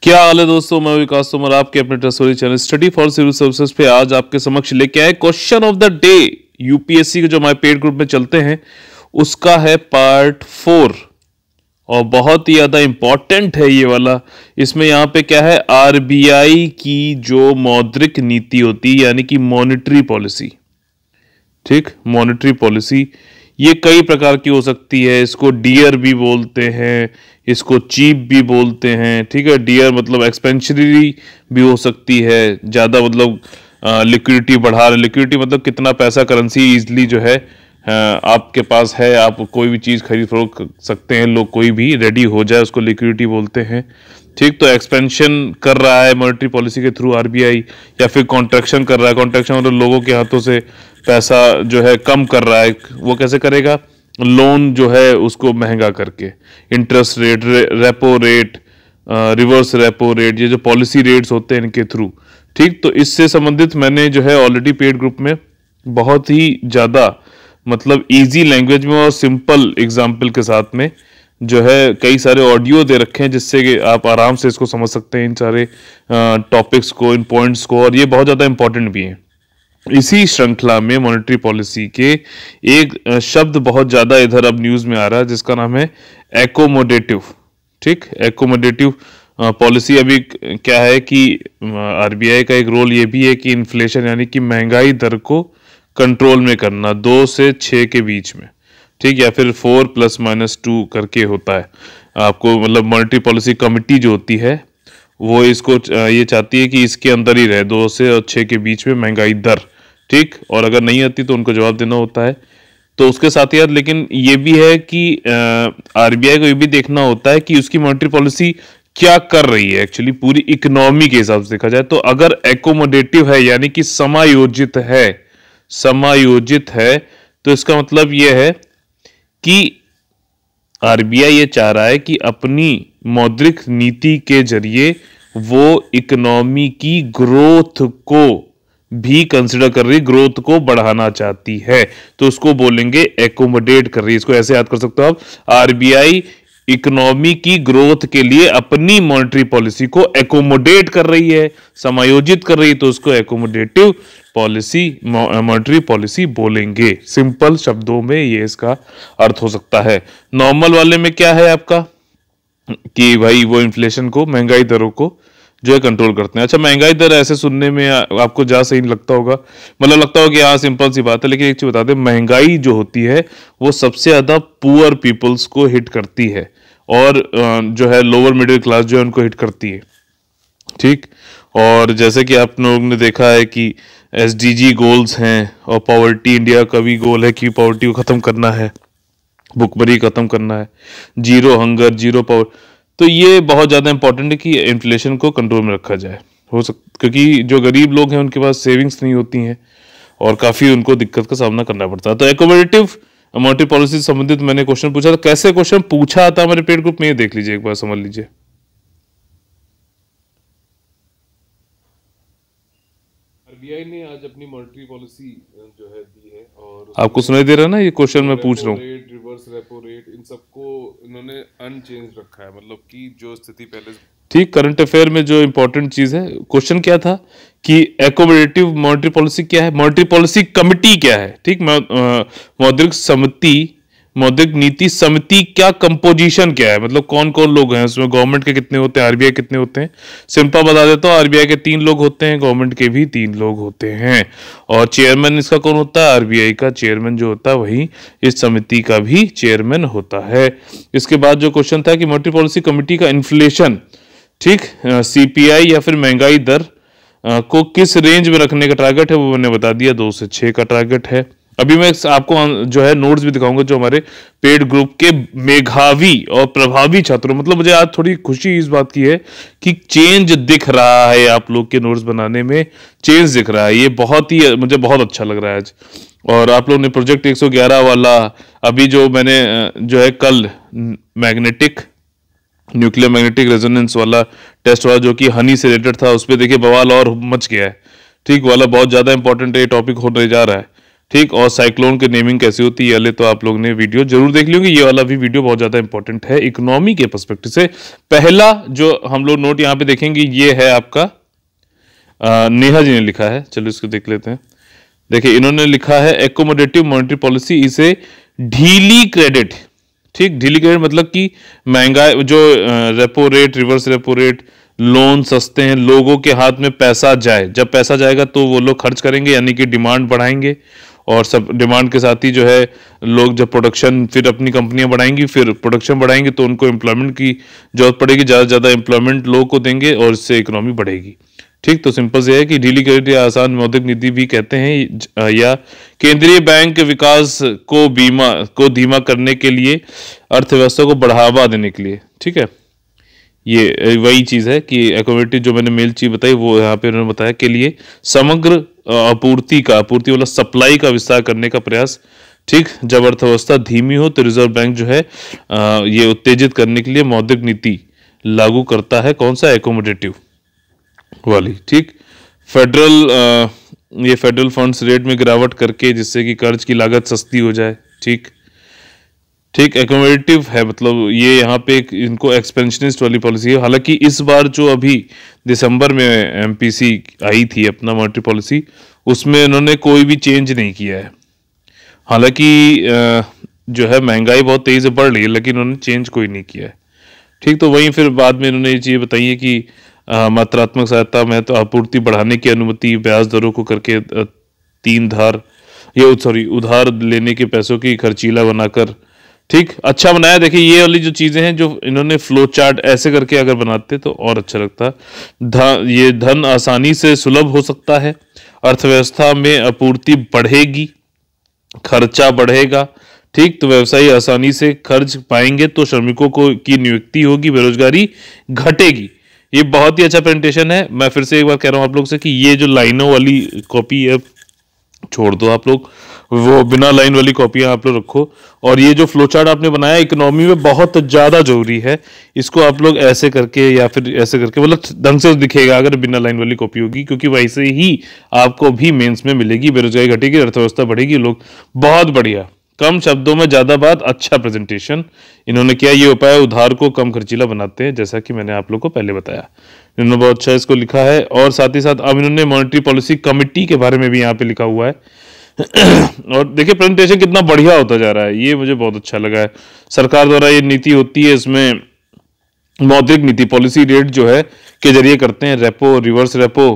क्या हाल है दोस्तों, मैं विकास तोमर आपके अपने trustworthy channel study for civil services पे आज आपके समक्ष लेके आए question of the day. UPSC के जो हमारे पेड ग्रुप में चलते हैं उसका है पार्ट 4 और बहुत ही ज्यादा इंपॉर्टेंट है ये वाला। इसमें यहाँ पे क्या है, आरबीआई की जो मौद्रिक नीति होती है यानी कि मॉनेटरी पॉलिसी। ठीक, मॉनेटरी पॉलिसी ये कई प्रकार की हो सकती है। इसको डियर भी बोलते हैं, इसको चीप भी बोलते हैं। ठीक है, डियर मतलब एक्सपेंशनरी भी हो सकती है, ज़्यादा मतलब लिक्विडिटी बढ़ा रहे। लिक्विडिटी मतलब कितना पैसा करेंसी इजली जो है आपके पास है, आप कोई भी चीज़ खरीद फरोख्त सकते हैं, लोग कोई भी रेडी हो जाए उसको लिक्विडिटी बोलते हैं। ठीक, तो एक्सपेंशन कर रहा है मॉनेटरी पॉलिसी के थ्रू आरबीआई, या फिर कॉन्ट्रैक्शन कर रहा है। कॉन्ट्रैक्शन मतलब लोगों के हाथों से पैसा जो है कम कर रहा है। वो कैसे करेगा? लोन जो है उसको महंगा करके, interest rate, repo rate, reverse repo rate, ये जो पॉलिसी रेट्स होते हैं इनके थ्रू। ठीक, तो इससे संबंधित मैंने जो है ऑलरेडी पेड ग्रुप में बहुत ही ज़्यादा मतलब इजी लैंग्वेज में और सिंपल एग्जाम्पल के साथ में जो है कई सारे ऑडियो दे रखे हैं, जिससे कि आप आराम से इसको समझ सकते हैं, इन सारे टॉपिक्स को, इन पॉइंट्स को, और ये बहुत ज़्यादा इंपॉर्टेंट भी हैं। इसी श्रृंखला में मॉनेटरी पॉलिसी के एक शब्द बहुत ज़्यादा इधर अब न्यूज़ में आ रहा है जिसका नाम है एकोमोडेटिव। ठीक, एकोमोडेटिव पॉलिसी अभी क्या है कि आरबीआई का एक रोल ये भी है कि इन्फ्लेशन यानी कि महंगाई दर को कंट्रोल में करना 2 से 6 के बीच में। ठीक, या फिर 4 ± 2 करके होता है आपको, मतलब मॉनेटरी पॉलिसी कमिटी जो होती है वो इसको ये चाहती है कि इसके अंदर ही रहे, 2 से 6 के बीच में महंगाई दर। ठीक, और अगर नहीं आती तो उनको जवाब देना होता है। तो उसके साथ ही लेकिन ये भी है कि आरबीआई को ये भी देखना होता है कि उसकी मॉनेटरी पॉलिसी क्या कर रही है एक्चुअली पूरी इकोनॉमी के हिसाब से देखा जाए। तो अगर एकोमोडेटिव है यानी कि समायोजित है तो इसका मतलब यह है कि आरबीआई ये चाह रहा है कि अपनी मौद्रिक नीति के जरिए वो इकोनॉमी की ग्रोथ को भी कंसिडर कर रही, ग्रोथ को बढ़ाना चाहती है, तो उसको बोलेंगे एकोमोडेट कर रही है। इसको ऐसे याद कर सकते हो आप, आरबीआई इकोनॉमी की ग्रोथ के लिए अपनी मॉनेटरी पॉलिसी को एकोमोडेट कर रही है, समायोजित कर रही है, तो उसको एकोमोडेटिव पॉलिसी, मॉनेटरी पॉलिसी बोलेंगे। सिंपल शब्दों में ये इसका अर्थ हो सकता है। नॉर्मल वाले में क्या है आपका कि भाई वो इन्फ्लेशन को, महंगाई दरों को जो है कंट्रोल करते हैं। अच्छा, महंगाई दर ऐसे सुनने में आपको जहाँ सही लगता होगा, मतलब लगता होगा कि हाँ सिंपल सी बात है, लेकिन एक चीज बता दें, महंगाई जो होती है वो सबसे ज्यादा पुअर पीपल्स को हिट करती है और जो है लोअर मिडिल क्लास जो है उनको हिट करती है। ठीक, और जैसे कि आप लोगों ने देखा है कि एसडीजी गोल्स हैं और पॉवर्टी, इंडिया का भी गोल है कि पॉवर्टी को खत्म करना है, भुखमरी खत्म करना है, जीरो हंगर, जीरो पावर। तो ये बहुत ज़्यादा इंपॉर्टेंट है कि इन्फ्लेशन को कंट्रोल में रखा जाए। क्योंकि जो गरीब लोग हैं उनके पास सेविंग्स नहीं होती हैं और काफ़ी उनको दिक्कत का सामना करना पड़ता है। तो एकोमोडेटिव मॉनेटरी पॉलिसी से संबंधित मैंने क्वेश्चन पूछा था। कैसे क्वेश्चन पूछा था हमारे पेड ग्रुप में, ये देख लीजिए एक बार, समझ लीजिए। आरबीआई ने आज अपनी मॉनेटरी पॉलिसी जो है दी है, और आपको सुनाई दे रहा है ना ये क्वेश्चन मैं पूछ रहा हूँ? रेट, रिवर्स रेपो रेट, इन सबको इन्होंने अनचेंज रखा है, मतलब कि जो स्थिति पहले। ठीक, करंट अफेयर में जो इंपॉर्टेंट चीज है, क्वेश्चन क्या था कि एकोमोडेटिव मॉनेटरी पॉलिसी क्या है, मॉनेटरी पॉलिसी कमिटी क्या है। ठीक, मौद्रिक समिति, मौद्रिक नीति समिति क्या कंपोजिशन क्या है, मतलब कौन कौन लोग हैं उसमें, गवर्नमेंट के कितने होते हैं, आरबीआई कितने होते हैं। सिंपल बता देता हूँ, आरबीआई के 3 लोग होते हैं, गवर्नमेंट के भी 3 लोग होते हैं, और चेयरमैन इसका कौन होता है, आरबीआई का चेयरमैन जो होता है वही इस समिति का भी चेयरमैन होता है। इसके बाद जो क्वेश्चन था कि मॉनेटरी पॉलिसी कमिटी का इन्फ्लेशन, ठीक, सीपीआई या फिर महंगाई दर को किस रेंज में रखने का टारगेट है, वो मैंने बता दिया, 2 से 6 का टारगेट है। अभी मैं आपको जो है नोट्स भी दिखाऊंगा जो हमारे पेड ग्रुप के मेधावी और प्रभावी छात्रों, मतलब मुझे आज थोड़ी खुशी इस बात की है कि चेंज दिख रहा है, आप लोग के नोट्स बनाने में चेंज दिख रहा है, ये बहुत ही मुझे बहुत अच्छा लग रहा है आज। और आप लोगों ने प्रोजेक्ट 111 वाला, अभी जो मैंने जो है कल न्यूक्लियर मैग्नेटिक रेजोनेंस वाला टेस्ट वाला जो कि हनी से रिलेटेड था, उस पर देखिए बवाल और मच गया है। ठीक, वाला बहुत ज़्यादा इंपॉर्टेंट है, टॉपिक होने जा रहा है। ठीक। और साइक्लोन के नेमिंग कैसी होती है, ये वाले तो आप लोग ने वीडियो जरूर देख लियोगे। ये वाला भी वीडियो बहुत ज्यादा इंपॉर्टेंट है इकोनॉमी के पर्सपेक्टिव से। पहला जो हम लोग नोट यहाँ पे देखेंगे ये है आपका नेहा जी ने लिखा है, चलो इसको देख लेते हैं। देखिए इन्होंने लिखा है एकोमोडेटिव मॉनेटरी पॉलिसी इसे ढीली क्रेडिट। ठीक, ढीली क्रेडिट मतलब कि महंगाई जो repo rate, reverse repo rate, loan सस्ते हैं, लोगों के हाथ में पैसा जाए, जब पैसा जाएगा तो वो लोग खर्च करेंगे, यानी कि डिमांड बढ़ाएंगे। और सब डिमांड के साथ ही जो है लोग जब प्रोडक्शन, फिर अपनी कंपनियां बढ़ाएंगी, फिर प्रोडक्शन बढ़ाएंगे तो उनको एम्प्लॉयमेंट की जरूरत पड़ेगी, ज़्यादा से ज़्यादा एम्प्लॉयमेंट लोगों को देंगे और इससे इकोनॉमी बढ़ेगी। ठीक, तो सिंपल से है कि ढीली क्रेडिट या आसान मौद्रिक नीति भी कहते हैं, या केंद्रीय बैंक के विकास को धीमा करने के लिए, अर्थव्यवस्था को बढ़ावा देने के लिए। ठीक है, ये वही चीज़ है कि एकोमोडेटिव जो मैंने मेल चीज बताई वो यहाँ पे उन्होंने बताया के लिए समग्र आपूर्ति वाला सप्लाई का विस्तार करने का प्रयास। ठीक, जब अर्थव्यवस्था धीमी हो तो रिजर्व बैंक जो है ये उत्तेजित करने के लिए मौद्रिक नीति लागू करता है। कौन सा? एकोमोडेटिव वाली। ठीक, ये फेडरल फंड्स रेट में गिरावट करके जिससे कि कर्ज की लागत सस्ती हो जाए। ठीक, एकोमोडेटिव है, मतलब ये यहाँ पे इनको एक्सपेंशनिस्ट वाली पॉलिसी है। हालांकि इस बार जो अभी दिसंबर में एमपीसी आई थी अपना मॉनेटरी पॉलिसी, उसमें इन्होंने कोई भी चेंज नहीं किया है। हालांकि जो है महंगाई बहुत तेजी से बढ़ रही है, लेकिन उन्होंने चेंज कोई नहीं किया है। ठीक, तो वहीं फिर बाद में इन्होंने ये चीज़ बताई है कि मात्रात्मक सहायता में तो आपूर्ति बढ़ाने की अनुमति, ब्याज दरों को करके उधार लेने के पैसों की खर्चीला बनाकर। ठीक, अच्छा बनाया। देखिए ये वाली जो चीजें हैं जो इन्होंने फ्लो चार्ट ऐसे करके अगर बनाते तो और अच्छा लगता। ये धन आसानी से सुलभ हो सकता है, अर्थव्यवस्था में आपूर्ति बढ़ेगी, खर्चा बढ़ेगा। ठीक, तो व्यवसायी आसानी से खर्च पाएंगे तो श्रमिकों की नियुक्ति होगी, बेरोजगारी घटेगी। ये बहुत ही अच्छा प्रेजेंटेशन है। मैं फिर से एक बार कह रहा हूं आप लोग से कि ये जो लाइनों वाली कॉपी है छोड़ दो आप लोग, वो बिना लाइन वाली कॉपियां आप लोग रखो। और ये जो फ्लो चार्ट आपने बनाया इकोनॉमी में बहुत ज्यादा जरूरी है, इसको आप लोग ऐसे करके या फिर ऐसे करके, मतलब ढंग से दिखेगा अगर बिना लाइन वाली कॉपी होगी, क्योंकि वैसे ही आपको भी मेंस में मिलेगी। बेरोजगारी घटेगी, अर्थव्यवस्था बढ़ेगी, लोग। बहुत बढ़िया, कम शब्दों में ज्यादा बात, अच्छा प्रेजेंटेशन इन्होंने किया। ये उपाय उधार को कम खर्चीला बनाते हैं, जैसा कि मैंने आप लोग को पहले बताया। इन्होंने बहुत अच्छा इसको लिखा है। और साथ ही साथ अब इन्होंने मॉनेटरी पॉलिसी कमिटी के बारे में भी यहाँ पे लिखा हुआ है। और देखिए प्रेजेंटेशन कितना बढ़िया होता जा रहा है, ये मुझे बहुत अच्छा लगा है। सरकार द्वारा ये नीति होती है, इसमें मौद्रिक नीति पॉलिसी रेट जो है के जरिए करते हैं, रेपो, रिवर्स रेपो।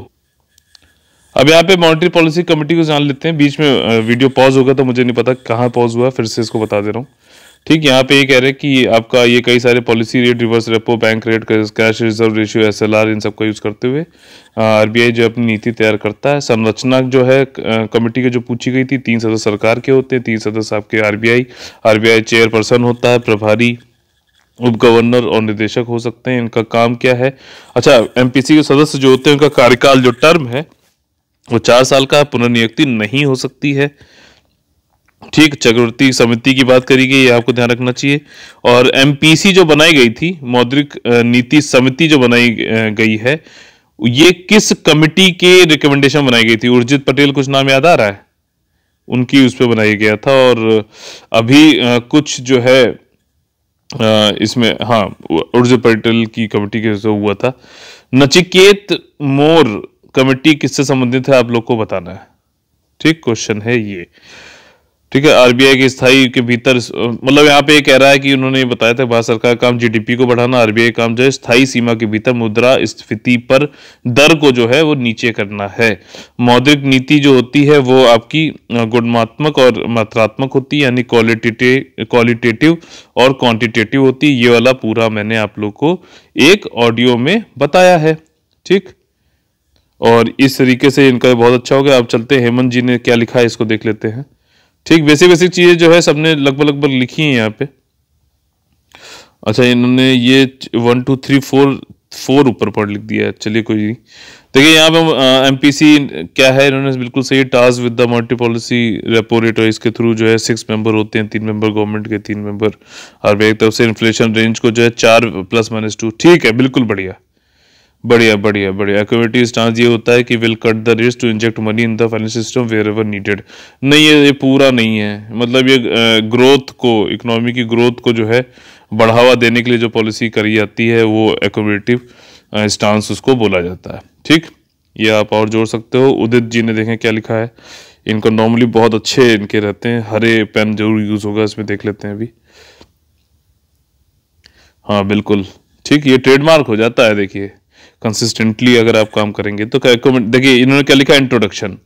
अब यहाँ पे मॉनेटरी पॉलिसी कमेटी को जान लेते हैं। बीच में वीडियो पॉज होगा तो मुझे नहीं पता कहाँ पॉज हुआ, फिर से इसको बता दे रहा हूँ। ठीक, यहाँ पे ये कह रहे हैं कि आपका ये कई सारे policy rate, reverse repo, bank rate, cash reserve ratio, SLR, इन सबका यूज करते हुए आरबीआई जो अपनी नीति तैयार करता है। संरचना जो है कमेटी के जो पूछी गई थी, 3 सदस्य सरकार के होते हैं, 3 सदस्य आपके आरबीआई चेयरपर्सन होता है, प्रभारी, उप गवर्नर और निदेशक हो सकते हैं। इनका काम क्या है? अच्छा, एमपीसी के सदस्य जो होते हैं उनका कार्यकाल जो टर्म है वो 4 साल का, पुनर्नियुक्ति नहीं हो सकती है। ठीक, चक्रवर्ती समिति की बात करी गई, ये आपको ध्यान रखना चाहिए। और एमपीसी जो बनाई गई थी, मौद्रिक नीति समिति जो बनाई गई है, ये किस कमिटी के रिकमेंडेशन बनाई गई थी? उर्जित पटेल, कुछ नाम याद आ रहा है? उनकी उस पर बनाया गया था। और अभी कुछ जो है इसमें, हाँ, उर्जित पटेल की कमेटी के से हुआ था। नचिकेत मोर कमेटी किससे संबंधित है, आप लोग को बताना है। ठीक, क्वेश्चन है ये। ठीक है, आरबीआई के स्थायी के भीतर, मतलब यहाँ पे ये कह रहा है कि उन्होंने ये बताया था भारत सरकार काम जीडीपी को बढ़ाना, आरबीआई काम जो है स्थायी सीमा के भीतर मुद्रा स्फीति पर दर को जो है वो नीचे करना है। मौद्रिक नीति जो होती है वो आपकी गुणात्मक और मात्रात्मक होती है, यानी क्वालिटेटिव और क्वांटिटेटिव होती है। ये वाला पूरा मैंने आप लोग को एक ऑडियो में बताया है। ठीक, और इस तरीके से इनका बहुत अच्छा हो गया। अब चलते हैं हेमंत जी ने क्या लिखा है, इसको देख लेते हैं। ठीक, बेसिक चीजें जो है सबने लगभग लिखी हैं यहाँ पे। अच्छा, इन्होंने ये 1 2 3 4 ऊपर पढ़ लिख दिया है, चलिए कोई नहीं। देखिए यहाँ पे एमपीसी क्या है, इन्होंने बिल्कुल सही, task with the monetary policy repo rate, और इसके थ्रू जो है 6 मेंबर होते हैं, 3 मेंबर गवर्नमेंट के, 3 मेंबर आरबीआई की तरफ से। इन्फ्लेशन रेंज को जो है 4 ± 2। ठीक है, बिल्कुल बढ़िया, बढ़िया बढ़िया बढ़िया। एक्टिविटी स्टांस ये होता है कि will cut the risk to inject money in the financial system wherever needed. नहीं, ये पूरा नहीं है, मतलब ये ग्रोथ को, इकोनॉमी की ग्रोथ को जो है बढ़ावा देने के लिए जो पॉलिसी करी जाती है वो एक्टिविटी स्टांस उसको बोला जाता है। ठीक, ये आप और जोड़ सकते हो। उदित जी ने देखें क्या लिखा है, इनको नॉर्मली बहुत अच्छे इनके रहते हैं, हरे पेन जरूर यूज होगा इसमें, देख लेते हैं अभी। हाँ बिल्कुल ठीक, ये ट्रेडमार्क हो जाता है। देखिए कंसिस्टेंटली अगर आप काम करेंगे तो देखिए इन्होंने क्या लिखा, इंट्रोडक्शन।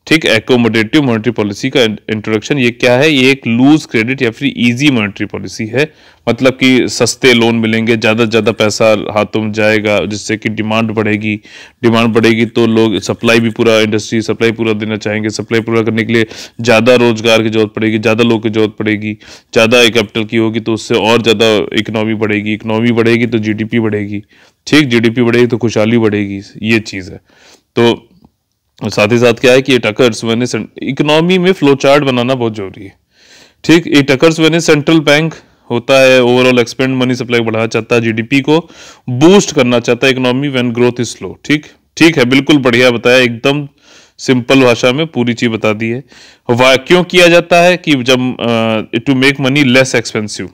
ठीक, एकोमोडेटिव मॉनेटरी पॉलिसी का इंट्रोडक्शन। ये क्या है, ये एक लूज क्रेडिट या फिर इजी मॉनेटरी पॉलिसी है। मतलब कि सस्ते लोन मिलेंगे, ज़्यादा से ज़्यादा पैसा हाथों में जाएगा, जिससे कि डिमांड बढ़ेगी। डिमांड बढ़ेगी तो लोग सप्लाई भी पूरा, इंडस्ट्री सप्लाई पूरा देना चाहेंगे। सप्लाई पूरा करने के लिए ज़्यादा रोजगार की जरूरत पड़ेगी, ज़्यादा लोग की जरूरत पड़ेगी, ज़्यादा कैपिटल की होगी तो उससे और ज़्यादा इकोनॉमी बढ़ेगी। इकोनॉमी बढ़ेगी तो जीडीपी बढ़ेगी। ठीक, जीडीपी बढ़ेगी तो खुशहाली बढ़ेगी। ये चीज़ है। तो साथ ही साथ क्या है कि इट अकर्स व्हेन इकोनॉमी में फ्लो चार्ट बनाना बहुत जरूरी है। ठीक, it occurs when central bank होता है ओवरऑल एक्सपेंड मनी सप्लाई बढ़ाना चाहता है, जीडीपी को बूस्ट करना चाहता है economy when growth is slow. ठीक, ठीक है, बिल्कुल बढ़िया बताया, एकदम सिंपल भाषा में पूरी चीज बता दी है। क्यों किया जाता है कि जब to make money less expensive.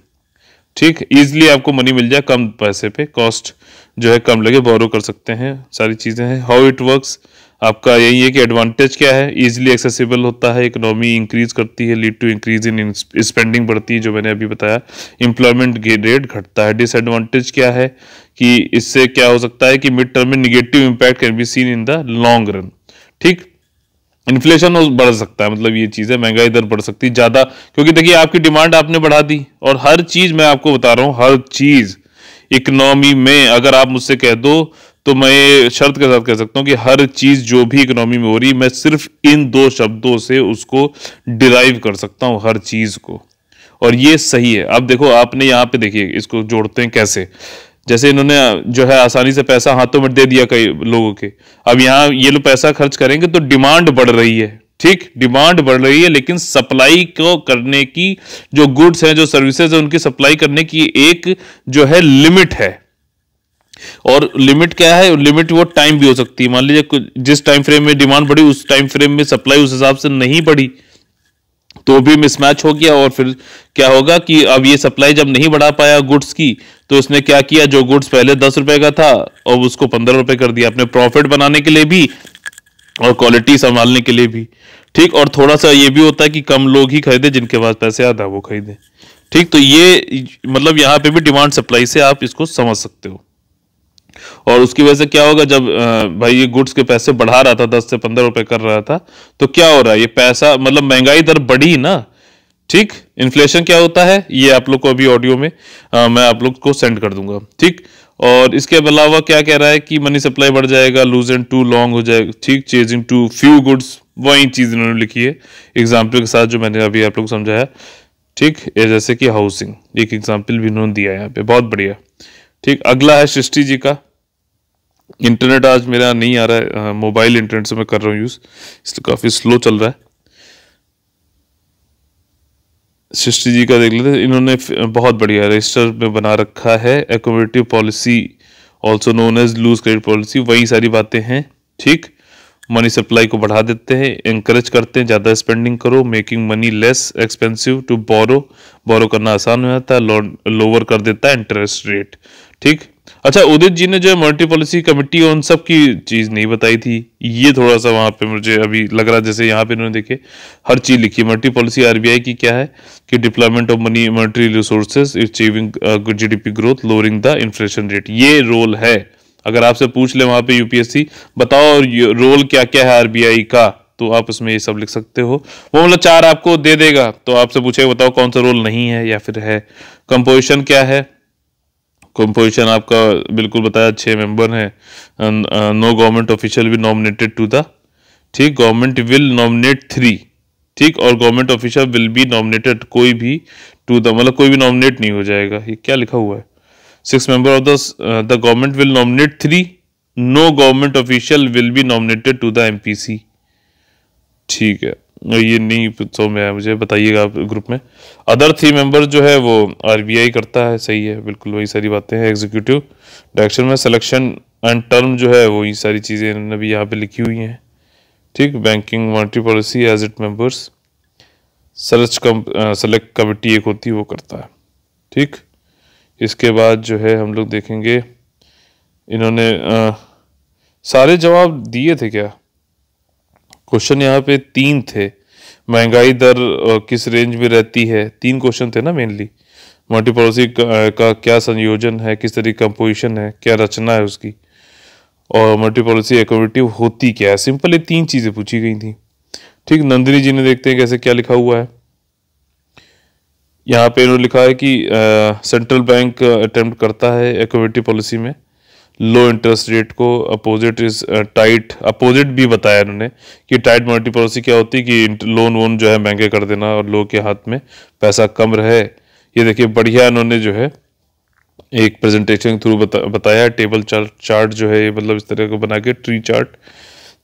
ठीक, इजिली आपको मनी मिल जाए कम पैसे पे, कॉस्ट जो है कम लगे, बोरो कर सकते हैं, सारी चीजें हैं। हाउ इट वर्क्स आपका यही है कि एडवांटेज क्या है, इजीली एक्सेसिबल होता है, इकोनॉमी इंक्रीज करती है, lead to increase in spending बढ़ती है जो मैंने अभी बताया, एम्प्लॉयमेंट रेट घटता है। डिसएडवांटेज क्या है कि इससे क्या हो सकता है कि मिड टर्म में negative impact can be seen in the long run. ठीक, इन्फ्लेशन बढ़ सकता है, मतलब ये चीज है, महंगाई दर बढ़ सकती है ज्यादा, क्योंकि देखिए आपकी डिमांड आपने बढ़ा दी, और हर चीज मैं आपको बता रहा हूं, हर चीज इकोनॉमी में अगर आप मुझसे कह दो तो मैं ये शर्त के साथ कह सकता हूं कि हर चीज जो भी इकोनॉमी में हो रही है, मैं सिर्फ इन दो शब्दों से उसको डिराइव कर सकता हूं, हर चीज को। और ये सही है। अब देखो आपने यहाँ पे देखिए इसको जोड़ते हैं कैसे, जैसे इन्होंने जो है आसानी से पैसा हाथों में दे दिया कई लोगों के। अब यहाँ ये लोग पैसा खर्च करेंगे तो डिमांड बढ़ रही है। ठीक, डिमांड बढ़ रही है, लेकिन सप्लाई को करने की जो गुड्स हैं, जो सर्विसेज है, उनकी सप्लाई करने की एक जो है लिमिट है। और लिमिट क्या है, लिमिट वो टाइम भी हो सकती है। मान लीजिए जिस टाइम फ्रेम में डिमांड बढ़ी, उस टाइम फ्रेम में सप्लाई उस हिसाब से नहीं बढ़ी, तो भी मिसमैच हो गया। और फिर क्या होगा कि अब ये सप्लाई जब नहीं बढ़ा पाया गुड्स की, तो उसने क्या किया, जो गुड्स पहले 10 रुपए का था और उसको 15 रुपए कर दिया, अपने प्रॉफिट बनाने के लिए भी और क्वालिटी संभालने के लिए भी। ठीक, और थोड़ा सा ये भी होता है कि कम लोग ही खरीदे, जिनके पास पैसे आधा वो खरीदे। ठीक, तो ये मतलब यहाँ पे भी डिमांड सप्लाई से आप इसको समझ सकते हो। और उसकी वजह से क्या होगा, जब भाई ये गुड्स के पैसे बढ़ा रहा था, 10 से 15 रुपए कर रहा था, तो क्या हो रहा है, ये पैसा मतलब महंगाई दर बढ़ी ना। ठीक, इन्फ्लेशन क्या होता है, ये आप लोग को अभी ऑडियो में मैं आप लोग को सेंड कर दूंगा। ठीक, और इसके अलावा क्या कह रहा है कि मनी सप्लाई बढ़ जाएगा, लूज एंड टू लॉन्ग हो जाएगा। ठीक, चेजिंग टू फ्यू गुड्स, वही चीज इन्होंने लिखी है एग्जाम्पल के साथ जो मैंने अभी आप लोग को समझाया। ठीक, ये जैसे कि हाउसिंग, एक एग्जाम्पल भी इन्होंने दिया है यहाँ पे, बहुत बढ़िया। ठीक, अगला है सृष्टि जी का। इंटरनेट आज मेरा नहीं आ रहा है, मोबाइल इंटरनेट से मैं कर रहा हूँ यूज, इसलिए काफी स्लो चल रहा है। सृष्टि जी का देख लेते हैं, इन्होंने बहुत बढ़िया रजिस्टर में बना रखा है, accommodative policy also known as loose credit policy, वही सारी बातें हैं। ठीक, मनी सप्लाई को बढ़ा देते हैं, एंकरेज करते हैं ज़्यादा स्पेंडिंग करो, making money less expensive to borrow, borrow करना आसान हो जाता है, लोअर कर देता है इंटरेस्ट रेट। ठीक, अच्छा उदित जी ने जो मॉनेटरी पॉलिसी कमेटी उन सब की चीज नहीं बताई थी, ये थोड़ा सा वहां पे मुझे अभी लग रहा है, जैसे यहाँ पे इन्होंने देखे हर चीज लिखी है। मॉनेटरी पॉलिसी आरबीआई की क्या है कि deployment of money monetary resources, achieving good GDP growth, lowering the inflation rate, ये रोल है। अगर आपसे पूछ ले वहां पे यूपीएससी बताओ रोल क्या क्या है आरबीआई का, तो आप उसमें ये सब लिख सकते हो। वो मतलब 4 आपको दे देगा, तो आपसे पूछेगा बताओ कौन सा रोल नहीं है या फिर है। कंपोजिशन क्या है, कंपोजिशन आपका बिल्कुल बताया, 6 मेंबर हैं। नो गवर्नमेंट ऑफिशियल भी नॉमिनेटेड टू द, ठीक, गवर्नमेंट विल नॉमिनेट 3, ठीक, और government official will be nominated, कोई भी टू द मतलब कोई भी नॉमिनेट नहीं हो जाएगा। ये क्या लिखा हुआ है, 6 member of the government will nominate 3, no government official will be nominated to the MPC. ठीक है, ये नहीं समझ में आया मुझे, बताइएगा आप ग्रुप में। अदर 3 मेंबर जो है वो आरबीआई करता है, सही है, बिल्कुल वही सारी बातें हैं। एग्जीक्यूटिव डायरेक्शन में सिलेक्शन एंड टर्म जो है वही सारी चीज़ें इन्होंने भी यहाँ पे लिखी हुई हैं। ठीक, banking monetary policy as it members select committee एक होती है वो करता है। ठीक, इसके बाद जो है हम लोग देखेंगे इन्होंने सारे जवाब दिए थे क्या? क्वेश्चन यहाँ पे 3 थे। महंगाई दर किस रेंज में रहती है, 3 क्वेश्चन थे ना मेनली। मॉनेटरी पॉलिसी का क्या संयोजन है, किस तरह की कंपोजिशन है, क्या रचना है उसकी, और मॉनेटरी पॉलिसी अकोमोडेटिव होती क्या है। सिंपल ये 3 चीजें पूछी गई थी। ठीक, नंदिनी जी ने देखते हैं कैसे क्या लिखा हुआ है। यहाँ पे इन्होंने लिखा है कि सेंट्रल बैंक अटेम्प्ट करता है अकोमोडेटिव पॉलिसी में लो इंटरेस्ट रेट को, अपोजिट इज टाइट। अपोजिट भी बताया इन्होंने कि टाइट मॉनेटरी पॉलिसी क्या होती है कि लोन वोन जो है महंगे कर देना और लोगों के हाथ में पैसा कम रहे। ये देखिए बढ़िया इन्होंने जो है एक प्रेजेंटेशन थ्रू बताया। टेबल चार्ट जो है ये मतलब इस तरह को बना के ट्री चार्ट।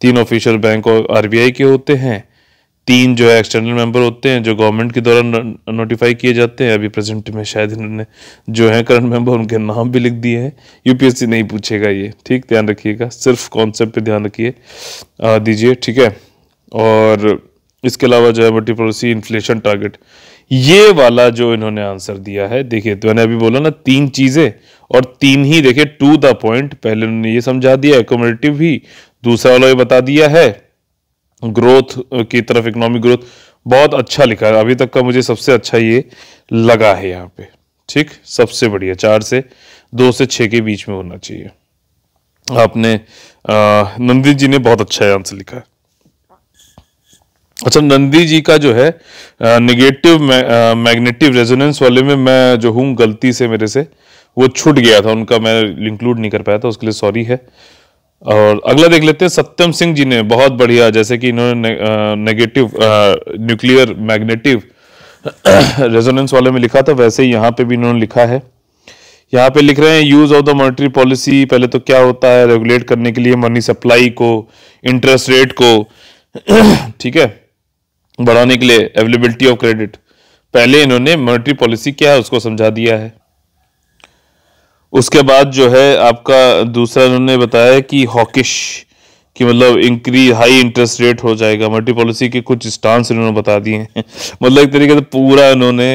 3 ऑफिशियल बैंक और आरबीआई के होते हैं, 3 जो है एक्सटर्नल मेंबर होते हैं जो गवर्नमेंट के द्वारा नोटिफाई किए जाते हैं। अभी प्रेजेंट में शायद इन्होंने जो है करंट मेंबर उनके नाम भी लिख दिए हैं। यूपीएससी नहीं पूछेगा ये, ठीक, ध्यान रखिएगा, सिर्फ कॉन्सेप्ट पे ध्यान रखिए दीजिए। ठीक है, और इसके अलावा जो है मॉनेटरी पॉलिसी इन्फ्लेशन टारगेट, ये वाला जो इन्होंने आंसर दिया है, देखिए तो मैंने अभी बोला ना 3 चीजें और 3 ही देखिए टू द पॉइंट। पहले उन्होंने ये समझा दिया एकोमोडेटिव भी, दूसरा वाला ये बता दिया है ग्रोथ की तरफ, इकोनॉमिक ग्रोथ। बहुत अच्छा लिखा है, अभी तक का मुझे सबसे अच्छा ये लगा है यहाँ पे। ठीक, सबसे बढ़िया 4 से 2 से 6 के बीच में होना चाहिए। आपने नंदी जी ने बहुत अच्छा आंसर लिखा है। अच्छा, नंदी जी का जो है नेगेटिव मैग्नेटिव रेजोनेंस वाले में मैं जो हूँ गलती से मेरे से वो छूट गया था, उनका मैं इंक्लूड नहीं कर पाया था, उसके लिए सॉरी है। और अगला देख लेते हैं। सत्यम सिंह जी ने बहुत बढ़िया, जैसे कि इन्होंने नेगेटिव न्यूक्लियर मैग्नेटिव रेजोनेंस वाले में लिखा था, वैसे ही यहाँ पे भी इन्होंने लिखा है। यहाँ पे लिख रहे हैं use of the monetary policy. पहले तो क्या होता है, रेगुलेट करने के लिए मनी सप्लाई को, इंटरेस्ट रेट को, ठीक है, बढ़ाने के लिए अवेलेबिलिटी ऑफ क्रेडिट। पहले इन्होंने मॉनेटरी पॉलिसी क्या है उसको समझा दिया है। उसके बाद जो है आपका दूसरा इन्होंने बताया कि हॉकिश कि मतलब इंक्रीज हाई इंटरेस्ट रेट हो जाएगा। मॉनेटरी पॉलिसी के कुछ स्टांस इन्होंने बता दिए हैं मतलब एक तरीके से पूरा इन्होंने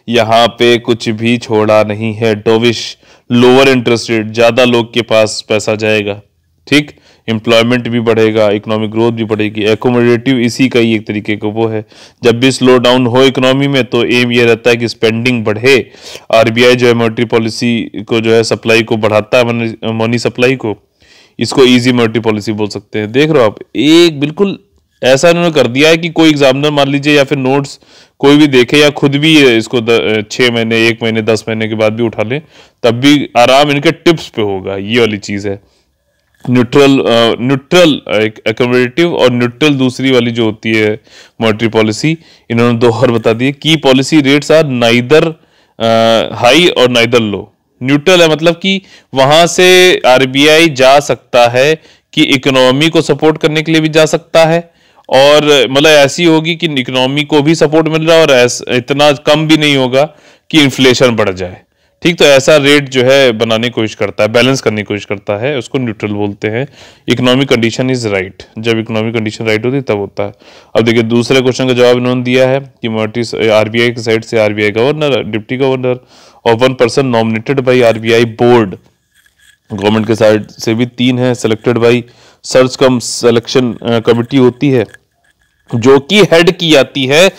यहाँ पे कुछ भी छोड़ा नहीं है। डोविश लोअर इंटरेस्ट रेट, ज्यादा लोग के पास पैसा जाएगा, ठीक, एम्प्लॉयमेंट भी बढ़ेगा, इकोनॉमिक ग्रोथ भी बढ़ेगी। एकोमोडेटिव इसी का ही एक तरीके का वो है। जब भी स्लो डाउन हो इकोनॉमी में तो एम ये रहता है कि स्पेंडिंग बढ़े। आरबीआई जो है मॉनेटरी पॉलिसी को जो है सप्लाई को बढ़ाता है, मनी सप्लाई को, इसको इजी मॉनेटरी पॉलिसी बोल सकते हैं। देख रहे हो आप, एक बिल्कुल ऐसा इन्होंने कर दिया है कि कोई एग्जामिनर मान लीजिए या फिर नोट्स कोई भी देखे या खुद भी इसको 6 महीने, 1 महीने, 10 महीने के बाद भी उठा लें, तब भी आराम इनके टिप्स पे होगा। ये वाली चीज है। न्यूट्रल अकोमोडेटिव और न्यूट्रल दूसरी वाली जो होती है मॉनेटरी पॉलिसी, इन्होंने 2 और बता दिए की policy rates are neither high और नाइदर लो। न्यूट्रल है मतलब कि वहां से आरबीआई जा सकता है कि इकोनॉमी को सपोर्ट करने के लिए भी जा सकता है, और मतलब ऐसी होगी कि इकोनॉमी को भी सपोर्ट मिल रहा है और इतना कम भी नहीं होगा कि इन्फ्लेशन बढ़ जाए। ठीक, तो ऐसा रेट जो है बनाने की कोशिश करता है, बैलेंस करने की कोशिश करता है, उसको न्यूट्रल बोलते हैं। इकोनॉमिक कंडीशन इज राइट, जब इकोनॉमिक कंडीशन राइट होती है तब होता है। अब देखिए दूसरे क्वेश्चन का जवाब इन्होंने दिया है कि मॉनेटरी आरबीआई की साइड से आरबीआई गवर्नर, डिप्टी गवर्नर और 1 person nominated by RBI board. Government के साइड से भी 3 है, selected by search come selection committee होती है जो कि हेड की जाती है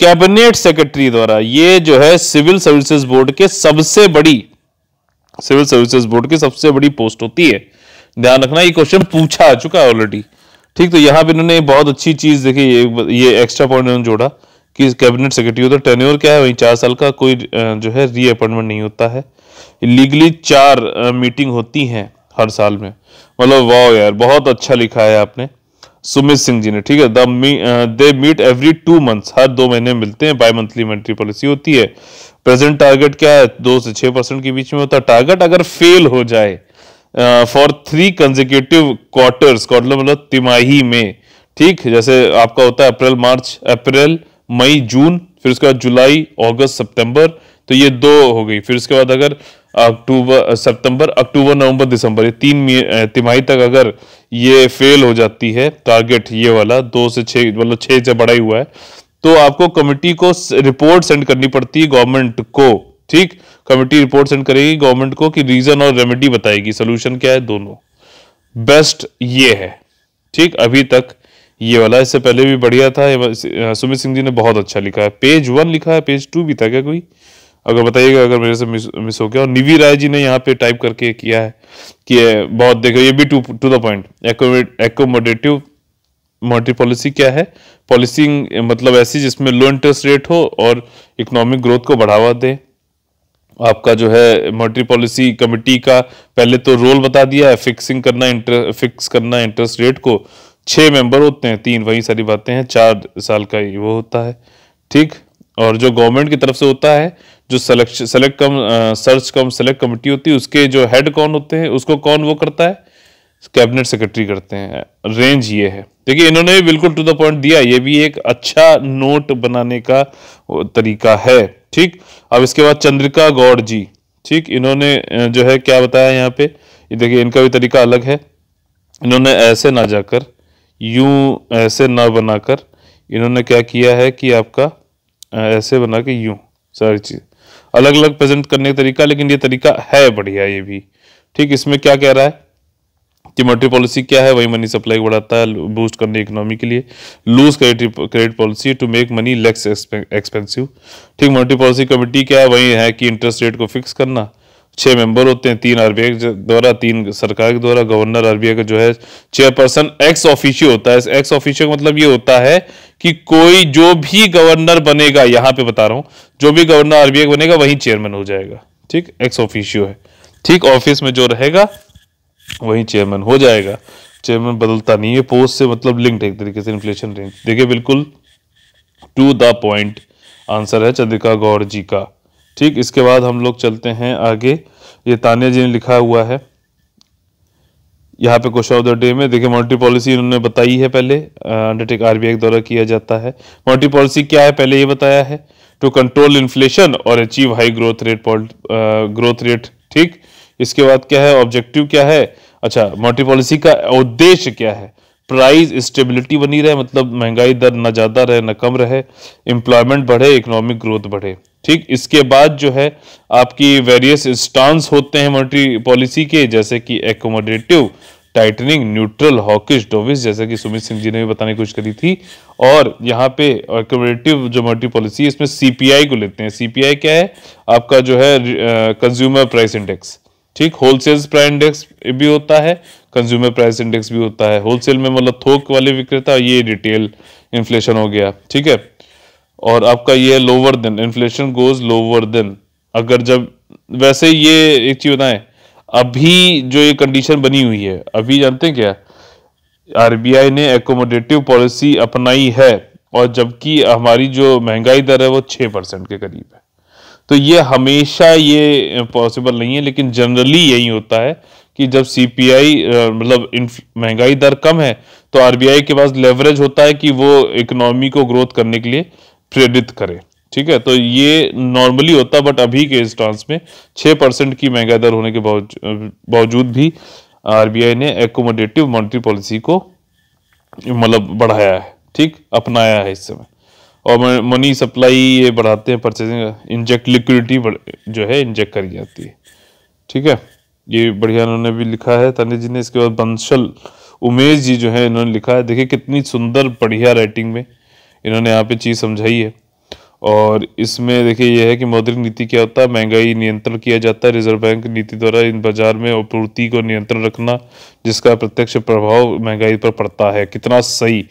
कैबिनेट सेक्रेटरी द्वारा। ये जो है सिविल सर्विसेज बोर्ड के सबसे बड़ी पोस्ट होती है। ध्यान रखना, ये क्वेश्चन पूछा आ चुका है ऑलरेडी। ठीक, तो यहां पे इन्होंने बहुत अच्छी चीज देखी, ये एक्स्ट्रा पॉइंट इन्होंने जोड़ा कि कैबिनेट सेक्रेटरी होता है, टेन्योर क्या है वही 4 साल का, कोई जो है री अपॉइंटमेंट नहीं होता है। लीगली 4 मीटिंग होती हैं हर साल में। मतलब वाह यार, बहुत अच्छा लिखा है आपने सुमित सिंह जी ने। ठीक है, दे मीट एवरी 2 मंथ्स, हर 2 महीने मिलते हैं। बाई मंथली मॉनेटरी पॉलिसी होती है। प्रेजेंट टारगेट क्या है, 2 से 6% के बीच में होता है। टारगेट अगर फेल हो जाए फॉर 3 कंसेक्यूटिव क्वार्टर्स, क्वार्टर मतलब तिमाही में, ठीक, जैसे आपका होता है अप्रैल, मई, जून, फिर उसके बाद जुलाई, अगस्त, सितंबर, तो ये 2 हो गई। फिर उसके बाद अगर अक्टूबर सितंबर अक्टूबर नवंबर दिसंबर, ये 3 तिमाही तक अगर ये फेल हो जाती है टारगेट, ये वाला 2 से 6 मतलब 6 से बढ़ा ही हुआ है, तो आपको कमिटी को रिपोर्ट सेंड करनी पड़ती है गवर्नमेंट को। ठीक, कमिटी रिपोर्ट सेंड करेगी गवर्नमेंट को कि रीजन और रेमेडी बताएगी, सोल्यूशन क्या है, दोनों बेस्ट ये है। ठीक, अभी तक ये वाला, इससे पहले भी बढ़िया था। सुमित सिंह जी ने बहुत अच्छा लिखा है, पेज 1 लिखा है, पेज 2 भी था क्या कोई, अगर बताइएगा अगर मेरे से मिस हो गया। और निवी राय जी ने यहाँ पे टाइप करके किया है कि बहुत, देखो ये भी to the point. Accommodative monetary policy क्या है, पॉलिसी मतलब ऐसी जिसमें लो इंटरेस्ट रेट हो और इकोनॉमिक ग्रोथ को बढ़ावा दे। आपका जो है मॉनेटरी पॉलिसी कमेटी का पहले तो रोल बता दिया है, फिक्स करना इंटरेस्ट रेट को। 6 मेंबर होते हैं, 3 वही सारी बातें हैं, 4 साल का वो होता है। ठीक, और जो गवर्नमेंट की तरफ से होता है, जो सर्च कम सेलेक्ट कमेटी होती है, उसके जो हेड कौन होते हैं, उसको कौन वो करता है, कैबिनेट सेक्रेटरी करते हैं। रेंज ये है, देखिए इन्होंने भी बिल्कुल टू द पॉइंट दिया, ये भी एक अच्छा नोट बनाने का तरीका है। ठीक, अब इसके बाद चंद्रिका गौड़ जी, ठीक, इन्होंने जो है क्या बताया यहाँ पे, ये देखिए इनका भी तरीका अलग है। इन्होंने ऐसे ना जाकर, यूं ऐसे ना बनाकर, इन्होंने क्या किया है कि आपका ऐसे बना के यूं, सारी चीज अलग अलग प्रेजेंट करने का तरीका, लेकिन ये तरीका है बढ़िया ये भी। ठीक, इसमें क्या कह रहा है कि मॉनेटरी पॉलिसी क्या है, वही मनी सप्लाई बढ़ाता है बूस्ट करने इकोनॉमी के लिए। Loose credit policy to make money less expensive. ठीक, मॉनेटरी पॉलिसी कमेटी क्या है, वही है कि इंटरेस्ट रेट को फिक्स करना। 6 मेंबर होते हैं, 3 आरबीआई द्वारा, 3 सरकार के द्वारा। गवर्नर आरबीआई का जो है चेयरपर्सन एक्स ऑफिशियो होता है। एक्स ऑफिशियो का मतलब ये होता है कि कोई जो भी गवर्नर बनेगा, यहां पे बता रहा हूं, जो भी गवर्नर आरबीआई बनेगा वही चेयरमैन हो जाएगा। ठीक, एक्स ऑफिशियो है। ठीक, ऑफिस में जो रहेगा वही चेयरमैन हो जाएगा, चेयरमैन बदलता नहीं है, पोस्ट से मतलब लिंक्ड है एक तरीके से इन्फ्लेशन रेंज। देखिए बिल्कुल टू द पॉइंट आंसर है चंद्रिका गौड़ जी का। ठीक, इसके बाद हम लोग चलते हैं आगे, ये तानिया जी ने लिखा हुआ है यहाँ पे क्वेश्चन ऑफ द डे में। देखिए मॉनेटरी पॉलिसी इन्होंने बताई है पहले, अंडरटेक आरबीआई के द्वारा किया जाता है। मॉनेटरी पॉलिसी क्या है पहले ये बताया है, टू कंट्रोल इन्फ्लेशन और अचीव हाई ग्रोथ रेट। ठीक, इसके बाद क्या है, ऑब्जेक्टिव क्या है, अच्छा मॉनेटरी पॉलिसी का उद्देश्य क्या है, प्राइस स्टेबिलिटी बनी रहे, मतलब महंगाई दर न ज्यादा रहे न कम रहे, एम्प्लॉयमेंट बढ़े, इकोनॉमिक ग्रोथ बढ़े। ठीक, इसके बाद जो है आपकी वेरियस स्टांस होते हैं मॉनेटरी पॉलिसी के, जैसे कि accommodative, tightening, neutral, hawkish, dovish, जैसे कि सुमित सिंह जी ने भी बताने की कोशिश करी थी। और यहाँ पे एकोमोडेटिव जो मॉनेटरी पॉलिसी है, इसमें सीपीआई को लेते हैं। सीपीआई क्या है, आपका जो है कंज्यूमर प्राइस इंडेक्स। ठीक, होलसेल प्राइस इंडेक्स भी होता है, कंज्यूमर प्राइस इंडेक्स भी होता है। होलसेल में मतलब थोक वाले विक्रेता, ये रिटेल इन्फ्लेशन हो गया। ठीक है, और आपका ये lower than, inflation goes lower than, अगर जब, वैसे ये एक चीज बताएं, अभी जो ये कंडीशन बनी हुई है, अभी जानते हैं क्या, आरबीआई ने एकोमोडेटिव पॉलिसी अपनाई है, और जबकि हमारी जो महंगाई दर है वो 6% के करीब है। तो ये हमेशा ये पॉसिबल नहीं है, लेकिन जनरली यही होता है कि जब सीपीआई मतलब महंगाई दर कम है, तो आरबीआई के पास लेवरेज होता है कि वो इकोनॉमी को ग्रोथ करने के लिए प्रेरित करे। ठीक है, तो ये नॉर्मली होता है, बट अभी के स्टांस में 6% की महंगाई दर होने के बावजूद भी आरबीआई ने एकोमोडेटिव मॉनेटरी पॉलिसी को मतलब बढ़ाया है। ठीक, अपनाया है इस समय, और मनी सप्लाई ये बढ़ाते हैं, परचेजिंग, इंजेक्ट लिक्विडिटी जो है इंजेक्ट करी जाती है। ठीक है, ये बढ़िया इन्होंने भी लिखा है तानिया जी ने। इसके बाद बंसल उमेश जी जो है इन्होंने लिखा है, देखिए कितनी सुंदर बढ़िया राइटिंग में इन्होंने यहाँ पे चीज़ समझाई है। और इसमें देखिए यह है कि मौद्रिक नीति क्या होता है, महंगाई नियंत्रण किया जाता है रिजर्व बैंक नीति द्वारा, इन बाजार में आपूर्ति को नियंत्रण रखना, जिसका प्रत्यक्ष प्रभाव महंगाई पर पड़ता है। कितना सही,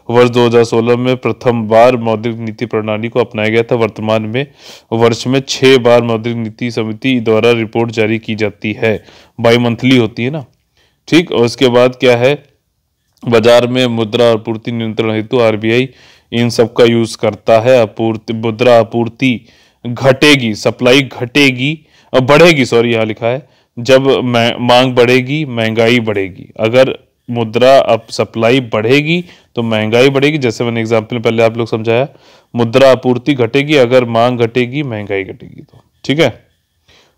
वर्ष 2016 में प्रथम बार मौद्रिक नीति प्रणाली को अपनाया गया था। वर्तमान में वर्ष में 6 बार मौद्रिक नीति समिति द्वारा रिपोर्ट जारी की जाती है, बाई मंथली होती है ना। ठीक, और उसके बाद क्या है, बाजार में मुद्रा आपूर्ति नियंत्रण हेतु आरबीआई इन सब का यूज करता है। मुद्रा आपूर्ति घटेगी, सप्लाई घटेगी, बढ़ेगी, सॉरी यहाँ लिखा है, जब मांग बढ़ेगी महंगाई बढ़ेगी। अगर मुद्रा अब सप्लाई बढ़ेगी तो महंगाई बढ़ेगी, जैसे मैंने एग्जाम्पल पहले आप लोग समझाया, मुद्रा आपूर्ति घटेगी, अगर मांग घटेगी महंगाई घटेगी। तो ठीक है,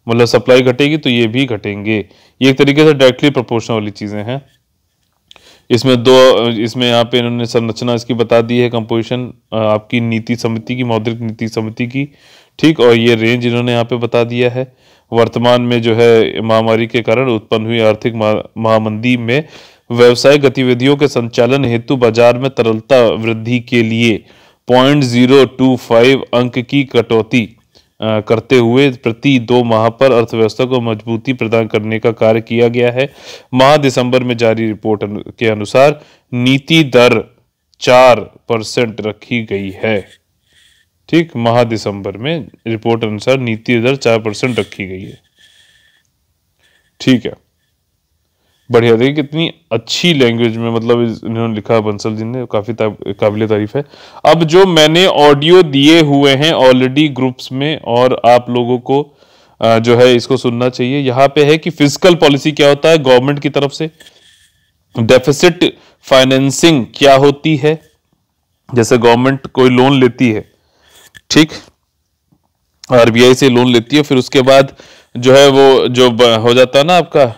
मतलब सप्लाई घटेगी तो ये भी घटेंगे। ये एक तरीके से डायरेक्टली प्रोपोर्शनल वाली चीजें हैं। इसमें यहाँ पे इन्होंने संरचना इसकी बता दी है, कंपोजिशन आपकी नीति समिति की, मौद्रिक नीति समिति की, ठीक। और ये रेंज इन्होंने यहाँ पे बता दिया है। वर्तमान में जो है महामारी के कारण उत्पन्न हुई आर्थिक महामंदी में व्यवसायिक गतिविधियों के संचालन हेतु बाजार में तरलता वृद्धि के लिए 0.025 अंक की कटौती करते हुए प्रति 2 माह पर अर्थव्यवस्था को मजबूती प्रदान करने का कार्य किया गया है। माह दिसंबर में जारी रिपोर्ट के अनुसार नीति दर 4% रखी गई है, ठीक। माह दिसंबर में रिपोर्ट अनुसार नीति दर 4% रखी गई है, ठीक है। बढ़िया, देखिए कितनी अच्छी लैंग्वेज में मतलब इन्होंने लिखा, बंसल जी ने, काफी काबिले तारीफ है। अब जो मैंने ऑडियो दिए हुए हैं ऑलरेडी ग्रुप्स में और आप लोगों को जो है इसको सुनना चाहिए। यहाँ पे है कि फिजिकल पॉलिसी क्या होता है गवर्नमेंट की तरफ से, डेफिसिट फाइनेंसिंग क्या होती है, जैसे गवर्नमेंट कोई लोन लेती है, ठीक, आरबीआई से लोन लेती है, फिर उसके बाद जो है वो जो हो जाता है ना आपका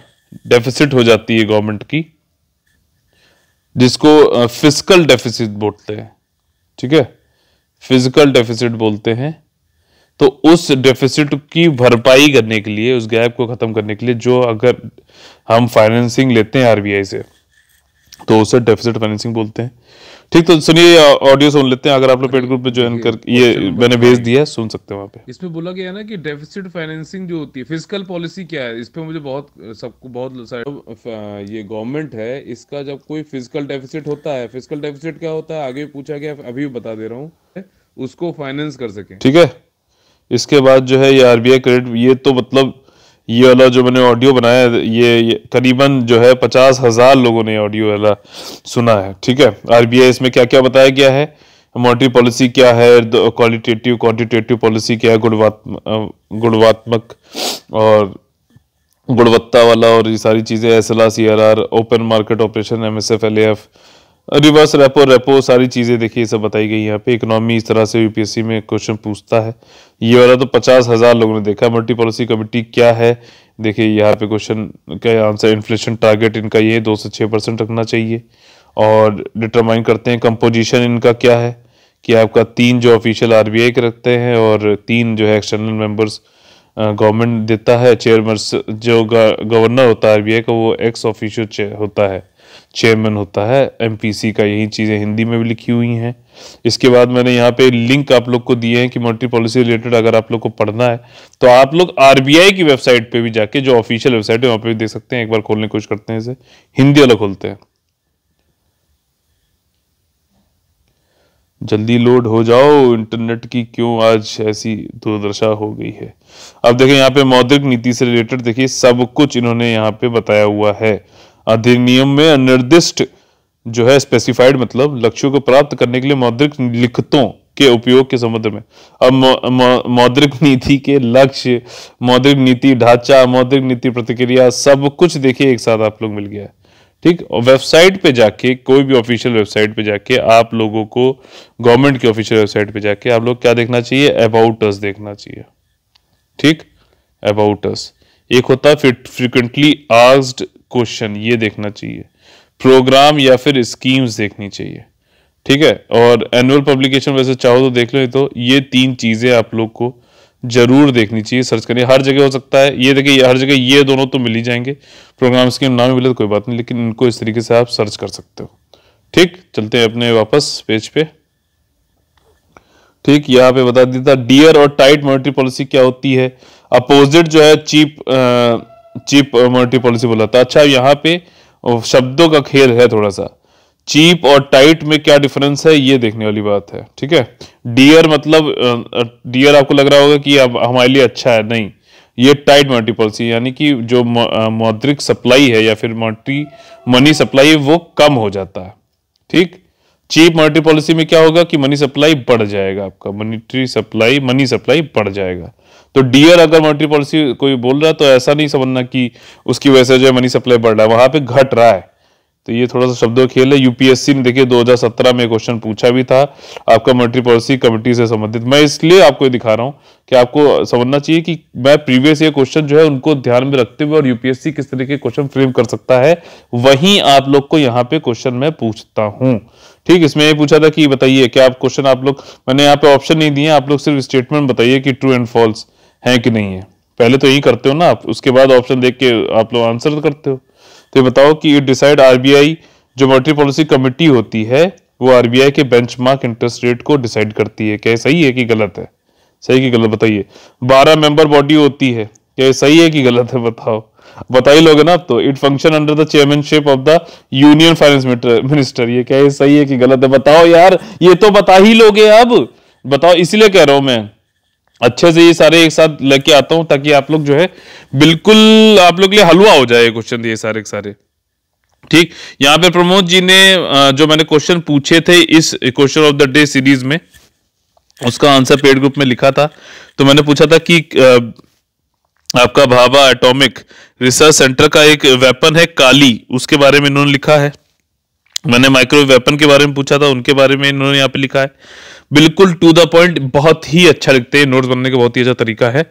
डेफिसिट हो जाती है गवर्नमेंट की, जिसको फिजिकल डेफिसिट बोलते हैं, ठीक है, फिजिकल डेफिसिट बोलते हैं। तो उस डेफिसिट की भरपाई करने के लिए, उस गैप को खत्म करने के लिए जो अगर हम फाइनेंसिंग लेते हैं आरबीआई से तो उसे डेफिसिट फाइनेंसिंग बोलते हैं, ठीक। तो सुनिए, ऑडियो सुन लेते हैं। अगर आप लोग पेड ग्रुप पे ज्वाइन कर, ये मैंने भेज दिया है, सुन सकते हैं वहां पे। इसमें बोला गया है ना कि डेफिसिट फाइनेंसिंग जो होती है, फिजिकल पॉलिसी क्या है, इस पे मुझे सबको बहुत ये गवर्नमेंट है, इसका जब कोई फिजिकल डेफिसिट होता है, फिजिकल डेफिसिट क्या होता है आगे पूछा गया, अभी भी बता दे रहा हूँ, उसको फाइनेंस कर सके, ठीक है। इसके बाद जो है ये आरबीआई क्रेडिट, ये तो मतलब ये वाला जो मैंने ऑडियो बनाया है, ये करीबन जो है 50,000 लोगों ने ऑडियो वाला सुना है, ठीक है। आरबीआई इसमें क्या क्या बताया गया है, मॉनेटरी पॉलिसी क्या है, क्वालिटेटिव क्वांटिटेटिव पॉलिसी क्या है, गुणवात्मक और गुणवत्ता वाला, और ये सारी चीजें, SLR, CRR, open market operation, MSF, LAF, reverse repo, सारी चीजें देखिए सब बताई गई यहाँ पे। इकोनॉमी इस तरह से यूपीएससी में क्वेश्चन पूछता है। ये वाला तो 50,000 लोगों ने देखा। मल्टी पॉलिसी कमेटी क्या है, देखिए यहाँ पे क्वेश्चन का आंसर, इन्फ्लेशन टारगेट इनका ये 2 से 6% रखना चाहिए। और डिटरमाइन करते हैं कंपोजिशन इनका क्या है, कि आपका 3 जो ऑफिशियल आरबीआई के रखते हैं और 3 जो है एक्सटर्नल मेंबर्स गवर्नमेंट देता है। चेयरमैन जो गवर्नर होता है आरबीआई का, वो एक्स ऑफिशियल होता है, चेयरमैन होता है एमपीसी का। यही चीजें हिंदी में भी लिखी हुई हैं। इसके बाद मैंने यहाँ पे लिंक आप लोग को दिए हैं कि मॉनेटरी पॉलिसी रिलेटेड अगर आप लोग को पढ़ना है तो आप लोग आरबीआई की वेबसाइट पे भी जाके, जो ऑफिशियल वेबसाइट है वहां पे भी देख सकते हैं। एक बार खोलने की कोशिश करते हैं इसे, हिंदी वाला खोलते हैं। जल्दी लोड हो जाओ, इंटरनेट की क्यों आज ऐसी दुर्दशा हो गई है। अब देखिए यहाँ पे मौद्रिक नीति से रिलेटेड देखिए सब कुछ इन्होंने यहाँ पे बताया हुआ है। अधिनियम में निर्दिष्ट जो है स्पेसिफाइड मतलब लक्ष्यों को प्राप्त करने के लिए मौद्रिक लिखतों के उपयोग के संबंध में। अब मौद्रिक नीति के लक्ष्य, मौद्रिक नीति ढांचा, मौद्रिक नीति प्रतिक्रिया, सब कुछ देखिए एक साथ आप लोग मिल गया, ठीक। और वेबसाइट पे जाके, कोई भी ऑफिशियल वेबसाइट पे जाके आप लोगों को, गवर्नमेंट की ऑफिशियल वेबसाइट पे जाके आप लोग क्या देखना चाहिए, अबाउट अस देखना चाहिए, ठीक। अबाउट अस एक होता है फ्रीक्वेंटली आस्क्ड क्वेश्चन, ये देखना चाहिए। प्रोग्राम या फिर स्कीम्स देखनी चाहिए, ठीक है। और एनुअल पब्लिकेशन वैसे चाहो तो देख लो, तो ये 3 चीजें आप लोग को जरूर देखनी चाहिए, सर्च करिए। हर जगह हो सकता है, ये देखिए हर जगह ये दोनों तो मिल ही जाएंगे। प्रोग्राम स्कीम ना मिले तो कोई बात नहीं, लेकिन इनको इस तरीके से आप सर्च कर सकते हो, ठीक। चलते हैं अपने वापस पेज पे, ठीक। यहाँ पे बता देता डियर और टाइट मॉनेटरी पॉलिसी क्या होती है। अपोजिट जो है चीप मॉनेटरी पॉलिसी बोला था। अच्छा, यहाँ पे शब्दों का खेल है थोड़ा सा। चीप और टाइट में क्या डिफरेंस है ये देखने वाली बात है, ठीक है। डियर मतलब डियर आपको लग रहा होगा कि अब हमारे लिए अच्छा है, नहीं, ये टाइट मॉनेटरी पॉलिसी, यानी कि जो मौद्रिक सप्लाई है या फिर मॉनेटरी मनी सप्लाई है वो कम हो जाता है, ठीक। चीप मॉनेटरी पॉलिसी में क्या होगा कि मनी सप्लाई बढ़ जाएगा, आपका मनी सप्लाई बढ़ जाएगा। तो डियर अगर मॉनेटरी पॉलिसी कोई बोल रहा है तो ऐसा नहीं समझना कि उसकी वजह से जो है मनी सप्लाई बढ़ रहा है, वहां पे घट रहा है, तो ये थोड़ा सा शब्दों का खेल है। यूपीएससी ने देखिए 2017 में क्वेश्चन पूछा भी था आपका मॉनेटरी पॉलिसी कमेटी से संबंधित। मैं इसलिए आपको ये दिखा रहा हूँ कि आपको समझना चाहिए कि मैं प्रीवियस ये क्वेश्चन जो है उनको ध्यान में रखते हुए और यूपीएससी किस तरीके के क्वेश्चन फ्रेम कर सकता है वहीं आप लोग को यहाँ पे क्वेश्चन मैं पूछता हूँ। ठीक, इसमें ये पूछा था कि बताइए क्या आप क्वेश्चन आप लोग, मैंने यहाँ पे ऑप्शन नहीं दिए, आप लोग सिर्फ स्टेटमेंट बताइए कि ट्रू एंड फॉल्स है कि नहीं है। पहले तो यही करते हो ना आप, उसके बाद ऑप्शन देख के आप लोग आंसर करते हो। तो ये बताओ कि डिसाइड आरबीआई जो मॉनेटरी पॉलिसी कमेटी होती है वो आरबीआई के बेंचमार्क इंटरेस्ट रेट को डिसाइड करती है, क्या ये सही है कि गलत है? सही कि गलत बताइए। 12 मेंबर बॉडी होती है, क्या ये सही है कि गलत है? बताओ, बता ही लोगे ना अब तो। It function under the chairmanship of the union finance minister, ये क्या ये सही है कि गलत है? बताओ यार, ये तो बता ही लोगे अब। बताओ, इसीलिए कह रहा हूं मैं अच्छे से ये सारे एक साथ लेके आता हूं ताकि आप लोग जो है बिल्कुल आप लोग के लिए हलवा हो जाए क्वेश्चन ये सारे के सारे। ठीक, यहाँ पे प्रमोद जी ने जो मैंने क्वेश्चन पूछे थे इस question of the day series में, उसका आंसर पेड ग्रुप में लिखा था। तो मैंने पूछा था कि आपका भाभा एटॉमिक रिसर्च सेंटर का एक वेपन है काली, उसके बारे में इन्होंने लिखा है। मैंने माइक्रोवेव वेपन के बारे में पूछा था, उनके बारे में इन्होंने यहाँ पे लिखा है। बिल्कुल टू द पॉइंट, बहुत ही अच्छा लिखते हैं, नोट्स बनने का बहुत ही अच्छा तरीका है।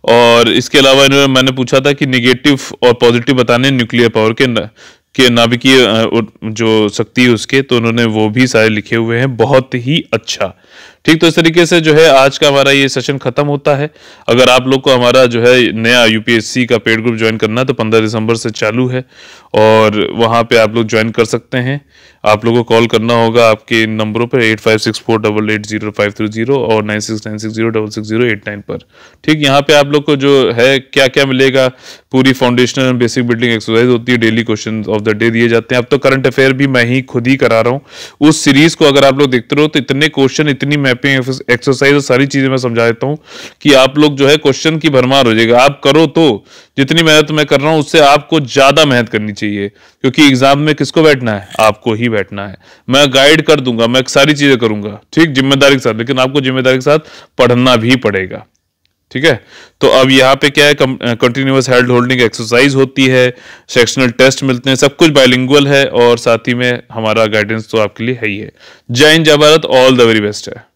और इसके अलावा मैंने पूछा था कि निगेटिव और पॉजिटिव बताने न्यूक्लियर पावर के नाभिकीय जो शक्ति है उसके, तो उन्होंने वो भी सारे लिखे हुए हैं, बहुत ही अच्छा। ठीक, तो इस तरीके से जो है आज का हमारा ये सेशन खत्म होता है। अगर आप लोग को हमारा जो है नया यूपीएससी का पेड ग्रुप ज्वाइन करना है तो 15 दिसंबर से चालू है और वहां पे आप लोग ज्वाइन कर सकते हैं। आप लोगों को कॉल करना होगा आपके नंबरों पर 8564880530 और 9696066089 पर। ठीक, यहाँ पे आप लोग को जो है क्या क्या मिलेगा, पूरी foundational and basic building exercise होती है, daily question of the day दिए जाते हैं। अब तो करंट अफेयर भी मैं ही खुद ही करा रहा हूँ। उस सीरीज को अगर आप लोग देखते रहो तो इतने क्वेश्चन, इतनी मैपिंग एक्सरसाइज और सारी चीजें मैं समझा देता हूँ कि आप लोग जो है क्वेश्चन की भरमार हो जाएगा। आप करो तो जितनी मेहनत मैं कर रहा हूं उससे आपको ज्यादा मेहनत करनी चाहिए, क्योंकि एग्जाम में किसको बैठना है? आपको ही बैठना है। मैं गाइड कर दूंगा, मैं सारी चीजें करूंगा, ठीक, जिम्मेदारी के साथ, लेकिन आपको जिम्मेदारी के साथ पढ़ना भी पड़ेगा। ठीक है, तो अब यहाँ पे क्या है, कंटिन्यूअस हैंड होल्डिंग एक्सरसाइज होती है, सेक्शनल टेस्ट मिलते हैं, सब कुछ बायलिंगुअल है और साथ ही में हमारा गाइडेंस तो आपके लिए है ही है। जय हिंद, जय Bharat, all the very best है।